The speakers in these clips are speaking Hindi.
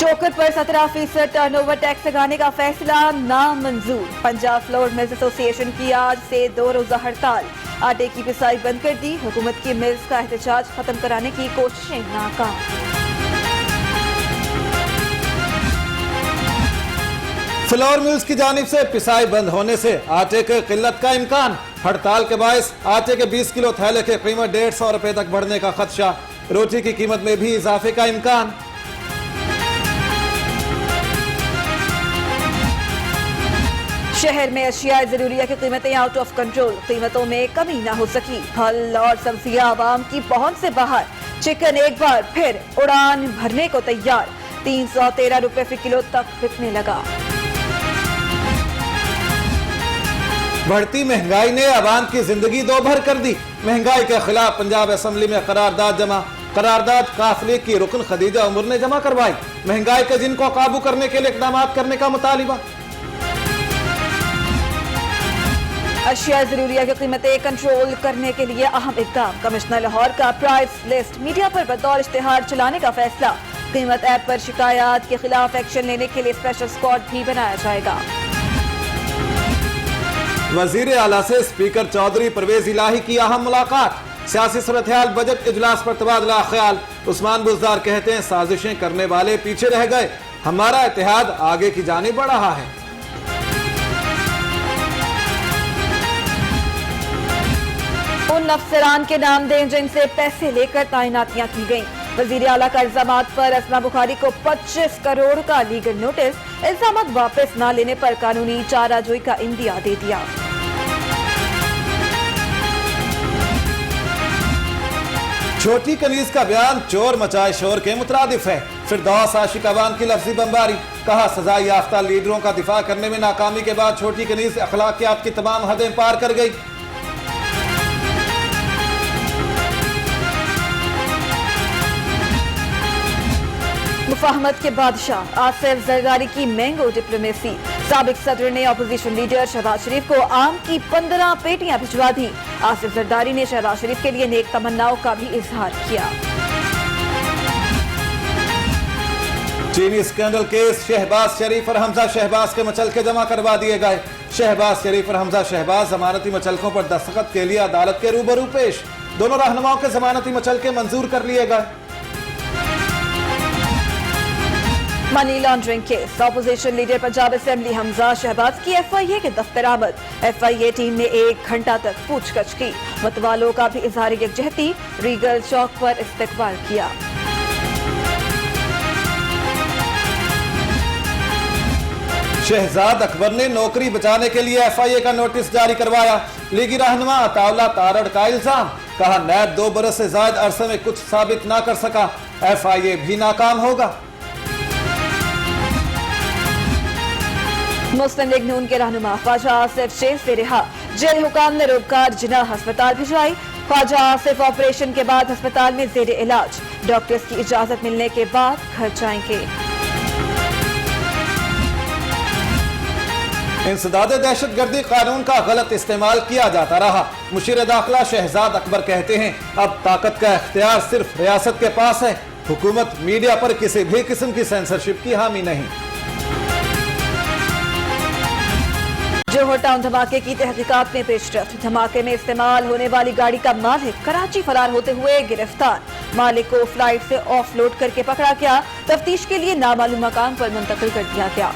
शोकर पर 17% टर्नओवर टैक्स लगाने का फैसला नामंजूर। पंजाब फ्लोर मिल्स एसोसिएशन की आज से 2 रोजा हड़ताल। आटे की पिसाई बंद कर दी। हुकूमत की मिल्स का एहतजाज खत्म कराने की कोशिशें नाकाम। फ्लोर मिल्स की जानिब से पिसाई बंद होने से आटे के किल्लत का इम्कान। हड़ताल के बायस आटे के 20 किलो थैले की कीमत 150 रुपए तक बढ़ने का खदशा। रोटी की कीमत में भी इजाफे का इम्कान। शहर में अशिया जरूरिया की कीमतें आउट ऑफ कंट्रोल। कीमतों में कमी ना हो सकी। फल और सब्जियां आवाम की पहुंच से बाहर। चिकन एक बार फिर उड़ान भरने को तैयार। 313 रुपए फी किलो तक बिकने लगा। बढ़ती महंगाई ने आवाम की जिंदगी दो भर कर दी। महंगाई के खिलाफ पंजाब असेंबली में करारदाद जमा। करारदाद काफिले की रुकन खदीजा उमर ने जमा करवाई। महंगाई के जिनको काबू करने के लिए इकदाम करने का मुतालिबा। अशिया जरूरिया की कीमतें कंट्रोल करने के लिए अहम इक़दाम। कमिश्नर लाहौर का प्राइस लिस्ट मीडिया पर बतौर इश्तिहार चलाने का फैसला। कीमत ऐप पर शिकायत के खिलाफ एक्शन लेने के लिए स्पेशल स्क्वाड भी बनाया जाएगा। वजीर आला से स्पीकर चौधरी परवेज इलाही की अहम मुलाकात। सियासी सूरत-ए-हाल, बजट इजलास पर तबादला ख्याल। उस्मान बुज़दार कहते हैं साजिशें करने वाले पीछे रह गए। हमारा इत्तेहाद आगे की जानिब बढ़ रहा है। उन अफसरान के नाम दें जिनसे पैसे लेकर तैनातियां की गईं। वजीर आला का इल्जामात पर असमा बुखारी को 25 करोड़ का लीगल नोटिस। इल्जामात वापस न लेने पर कानूनी चाराजोई का इंदिया दे दिया। छोटी कनीज का बयान चोर मचाए शोर के मुतरादिफ है। फिरदौस आशिक अवान की लफ्जी बमबारी। कहा सजा याफ्ता लीडरों का दिफा करने में नाकामी के बाद छोटी कनीज अखलाकियात की तमाम हदें पार कर गई। मुफाहमत के बादशाह आसिफ जरदारी की मैंगो डिप्लोमेसी। साबिक सदर ने अपोजिशन लीडर शहबाज शरीफ को आम की 15 पेटियां भिजवा दी। आसिफ जरदारी ने शहबाज शरीफ के लिए नेक तमन्नाओं का भी इजहार किया। चीनी स्कैंडल केस शहबाज शरीफ और हमजा शहबाज के मचलके जमा करवा दिए गए। शहबाज शरीफ और हमजा शहबाज जमानती मचलकों पर दस्तखत के लिए अदालत के रूबरू पेश। दोनों रहनुमाओं के जमानती मचलके मंजूर कर लिए गए। Money laundering case. Opposition leader Punjab assembly Hamza Shahbaz की FIA के दफ्तर आमद। FIA टीम ने 1 घंटा तक पूछताछ की। मतवालों का भी इजहार यकजहती। रीगल चौक पर इस्तकबाल किया। शहजाद अकबर ने नौकरी बचाने के लिए FIA का नोटिस जारी करवाया। लीगी रहनुमा अताउल्ला तारड़ का इल्जाम। कहा नैब 2 बरस से ज्यादा अरसे में कुछ साबित ना कर सका। FIA भी नाकाम होगा। मुस्लिम लीग नून के रहनुमा ख्वाजा आसिफ जेल से रिहा। जेल हुकाम ने रोबकार जिनाह अस्पताल भिजवाई। ख्वाजा आसिफ ऑपरेशन के बाद अस्पताल में जेर इलाज। डॉक्टर्स की इजाजत मिलने के बाद घर जाएंगे। इंसदाद दहशतगर्दी कानून का गलत इस्तेमाल किया जाता रहा। मुशीर दाखिला शहजाद अकबर कहते हैं अब ताकत का इख्तियार सिर्फ रियासत के पास है। हुकूमत मीडिया पर किसी भी किस्म की सेंसरशिप की हामी नहीं। जोहर टाउन धमाके की तहकीकात में पेशरफ्त। धमाके में इस्तेमाल होने वाली गाड़ी का मालिक कराची फरार होते हुए गिरफ्तार। मालिक को फ्लाइट से ऑफलोड करके पकड़ा गया। तफ्तीश के लिए नामालूम मकाम पर मुंतकिल कर दिया गया।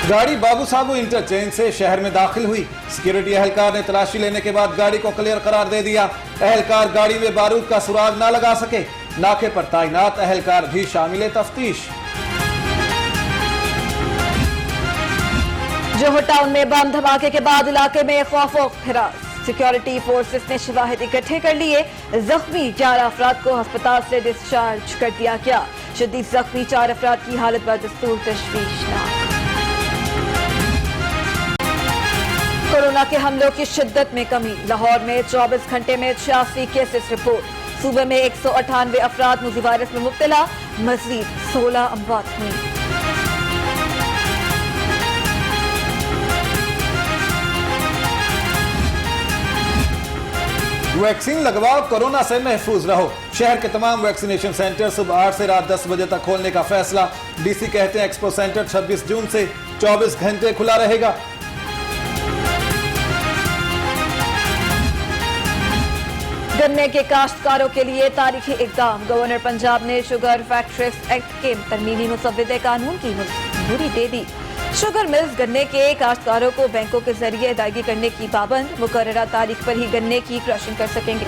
गाड़ी बाबू साबू इंटरचेंज से शहर में दाखिल हुई। सिक्योरिटी एहलकार ने तलाशी लेने के बाद गाड़ी को क्लियर करार दे दिया। एहलकार गाड़ी में बारूद का सुराग न लगा सके। नाके पर तैनात एहलकार भी शामिल तफ्तीश। जोहर टाउन में बम धमाके के बाद इलाके में खौफ फिरा। सिक्योरिटी फोर्सेस ने शवाहिद इकट्ठे कर लिए। जख्मी 11 अफराद को अस्पताल से डिस्चार्ज कर दिया गया। शदीद जख्मी 4 अफराद की हालत बदस्तूर तशवीशनाक। कोरोना के हमलों की शिद्दत में कमी। लाहौर में 24 घंटे में 86 केसेस रिपोर्ट। सूबे में 198 अफराद मुज़ी वायरस में मुब्तला। मजीद 16 अमवात हुई। वैक्सीन लगवाओ, कोरोना से महफूज रहो। शहर के तमाम वैक्सीनेशन सेंटर सुबह 8 से रात 10 बजे तक खोलने का फैसला। डीसी कहते हैं एक्सपो सेंटर 26 जून से 24 घंटे खुला रहेगा। गन्ने के काश्तकारों के लिए तारीखी इकदाम। गवर्नर पंजाब ने शुगर फैक्ट्रीज एक्ट के तरमीमी मुसव्वदे कानून की मंजूरी दे दी। शुगर मिल्स गन्ने के काश्तकारों को बैंकों के जरिए अदायगी करने की पाबंद। मुकर्ररा तारीख पर ही गन्ने की क्रशिंग कर सकेंगे।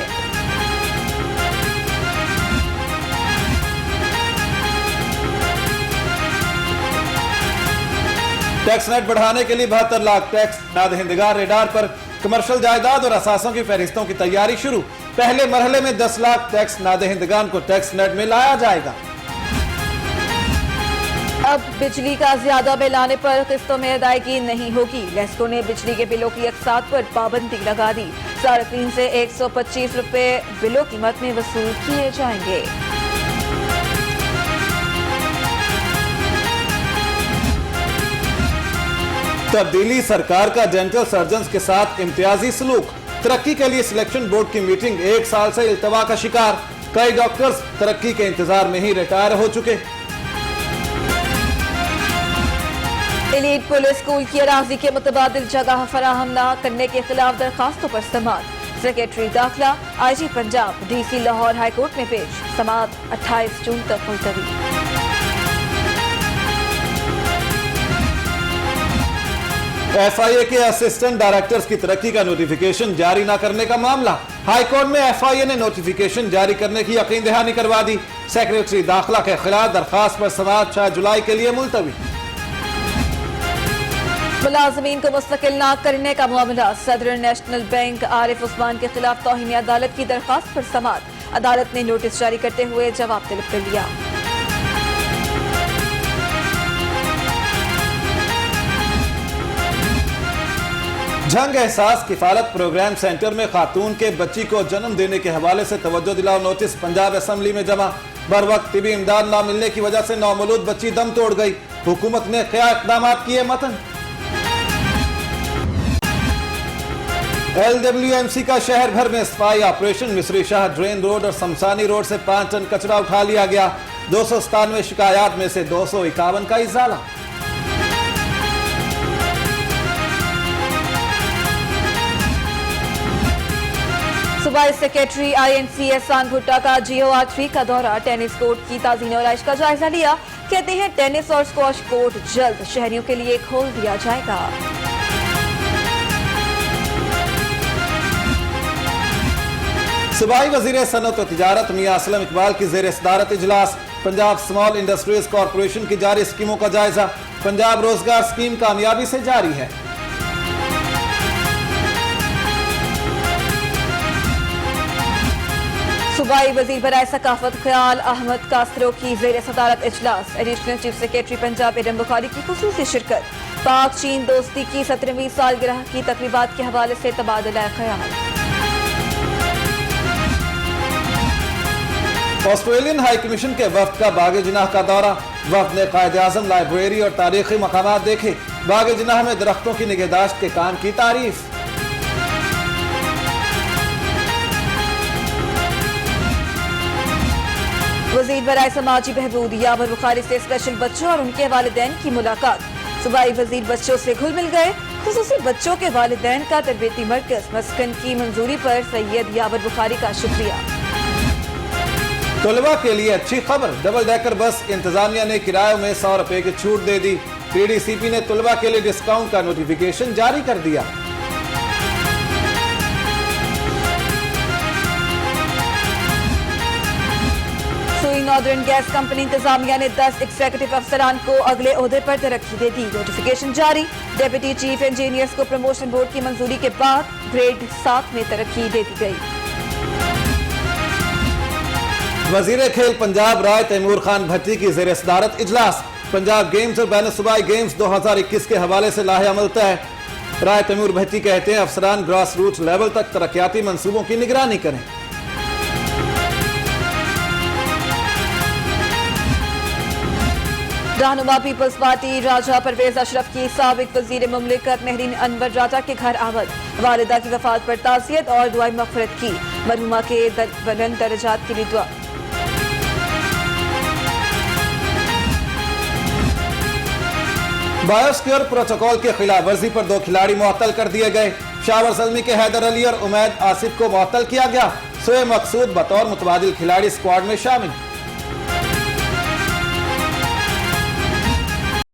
टैक्स नेट बढ़ाने के लिए 72 लाख टैक्स नादहिंदगार रेडार पर। कमर्शियल जायदाद और असासों की फहरिस्तों की तैयारी शुरू। पहले मरहले में 10 लाख टैक्स नादहिंदगान को टैक्स नेट में लाया जाएगा। अब बिजली का ज्यादा बिल आने पर किस्तों में अदायगी नहीं होगी। लेस्को ने बिजली के बिलों की अक़सात पर पाबंदी लगा दी। सार्फिन से 125 रुपए बिलों कीमत में वसूल किए जाएंगे। तब्दीली सरकार का डेंटल सर्जन के साथ इम्तियाजी सलूक। तरक्की के लिए सिलेक्शन बोर्ड की मीटिंग 1 साल से इल्तवा का शिकार। कई डॉक्टर्स तरक्की के इंतजार में ही रिटायर हो चुके। एलीट पुलिस स्कूल की अराजी के मुतबादिल जगह फराहम न करने के खिलाफ दरखास्तों पर समाअत। सेक्रेटरी दाखिला IG Punjab DC Lahore high court में पेश। समाअत 28 जून तक मुलतवी। FIA के असिस्टेंट डायरेक्टर्स की तरक्की का नोटिफिकेशन जारी न करने का मामला। हाईकोर्ट में FIA ने नोटिफिकेशन जारी करने की यकीन दहानी करवा दी। सेक्रेटरी दाखिला के खिलाफ दरखास्त पर समाअत 6 जुलाई के लिए मुलतवी। मुलाजमीन को मुस्तकिल न करने का मामला। सदर नेशनल बैंक आरिफ उस्मान के खिलाफ तौहीन अदालत की दरखास्त पर समाअत। अदालत ने नोटिस जारी करते हुए जवाब तलब कर लिया। जंग एहसास किफालत प्रोग्राम सेंटर में खातून के बच्ची को जन्म देने के हवाले से तवज्जो दिलाओ नोटिस पंजाब असेंबली में जमा। बर वक्त तिबी इमदाद न मिलने की वजह से नौमौलूद बच्ची दम तोड़ गई। हुकूमत ने क्या इक़दाम किए मतन। LWMC का शहर भर में सफाई ऑपरेशन। मिस्री शाह ड्रेन रोड और शमशानी रोड से 5 टन कचरा उठा लिया गया। 297 शिकायत में से 251 का इजाला। सूबाई सेक्रेटरी INC एहसान भुट्टा का GOR3 का दौरा। टेनिस कोर्ट की ताज़ीन और आइश का जायजा लिया। कहते हैं टेनिस और स्क्वॉश कोर्ट जल्द शहरियों के लिए खोल दिया जाएगा। सूबाई वजीर सनत और तिजारत मियां असलम इकबाल की ज़ेर सदारत इजलास। पंजाब स्मॉल इंडस्ट्रीज कॉरपोरेशन की जारी स्कीमों का जायजा। पंजाब रोजगार स्कीम कामयाबी से जारी है। सूबाई वजीर बराए सकाफत ख्याल अहमद कासरो की ज़ेर सदारत इजलास। Additional chief secretary Punjab Adam Bukhari की खुसूसी शिरकत। पाक चीन दोस्ती की 17वीं सालगिरह की तकरीबात के हवाले से तबादला ख्याल। ऑस्ट्रेलियन हाई कमीशन के वफ्द का बाग जिनाह का दौरा। वफ्द ने कायद आज़म लाइब्रेरी और तारीखी मकामात देखे। बाग जिनाह में दरख्तों की निगहदाश्त के काम की तारीफ। वज़ीर बराए समाजी बहबूद यावर बुखारी से स्पेशल बच्चों और उनके वालिदैन की मुलाकात। सूबाई वज़ीर बच्चों से घुल मिल गए। खुसूसी बच्चों के वालिदैन का तरबियती मरकज मस्कन की मंजूरी पर सैयद यावर बुखारी का शुक्रिया। तलबा के लिए अच्छी खबर। डबल डेकर बस इंतजामिया ने किरायों में 100 रुपए की छूट दे दी। PDCP ने तलबा के लिए डिस्काउंट का नोटिफिकेशन जारी कर दिया। सुई नॉर्दर्न गैस कंपनी इंतजामिया ने 10 एग्जीक्यूटिव अफसरान को अगले ओहदे पर तरक्की दे दी। नोटिफिकेशन जारी। डेप्यूटी चीफ इंजीनियर्स को प्रमोशन बोर्ड की मंजूरी के बाद ग्रेड 7 में तरक्की दे दी गई। वजीर खेल पंजाब राय तैमूर खान भट्टी की ज़ेर सदारत इजलास। पंजाब गेम्स और बैन सूबाई गेम्स 2021 के हवाले से लाहे अमल तय। राय तैमूर भट्टी कहते हैं अफसरान ग्रास रूट लेवल तक तरक्याती मंसूबों की निगरानी करें। रहनुमा पीपल्स पार्टी राजा परवेज अशरफ की साबिक वजीर मुमलिकत महरीन अनवर राजा के घर आमद। वालिदा की वफात पर ताज़ियत और दुआई मग़फ़िरत की। मरहुमा के बुलंद दर्जात के लिए दुआ। बायोस्क्योर प्रोटोकॉल की खिलाफ वर्जी पर 2 खिलाड़ी मुअत्तल कर दिए गए। शावर ज़ल्मी के हैदर अली और उमैद आसिफ को मुअत्तल किया गया। सोए मकसूद बतौर मुतबादिल खिलाड़ी स्क्वाड में शामिल।